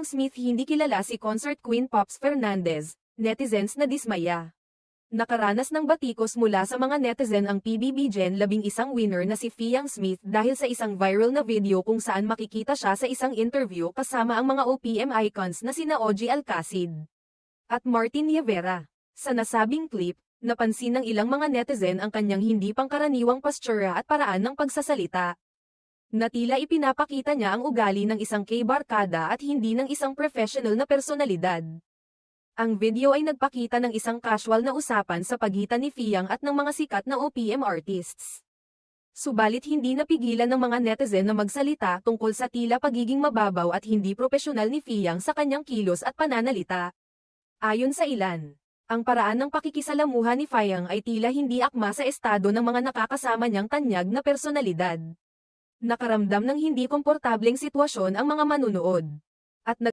Smith hindi kilala si concert queen Pops Fernandez, netizens na dismaya. Nakaranas ng batikos mula sa mga netizen ang PBB Gen 11 winner na si Fiang Smith dahil sa isang viral na video kung saan makikita siya sa isang interview kasama ang mga OPM icons na sina OG Alcacid at Martin Rivera. Sa nasabing clip, napansin ng ilang mga netizen ang kanyang hindi pangkaraniwang postura at paraan ng pagsasalita. Na tila ipinapakita niya ang ugali ng isang K-barkada at hindi ng isang professional na personalidad. Ang video ay nagpakita ng isang casual na usapan sa pagitan ni Fiang at ng mga sikat na OPM artists. Subalit hindi napigilan ng mga netizen na magsalita tungkol sa tila pagiging mababaw at hindi propesyonal ni Fiang sa kanyang kilos at pananalita. Ayon sa ilan, ang paraan ng pakikisalamuha ni Fiang ay tila hindi akma sa estado ng mga nakakasama niyang tanyag na personalidad. Nakaramdam ng hindi komportableng sitwasyon ang mga manunood. At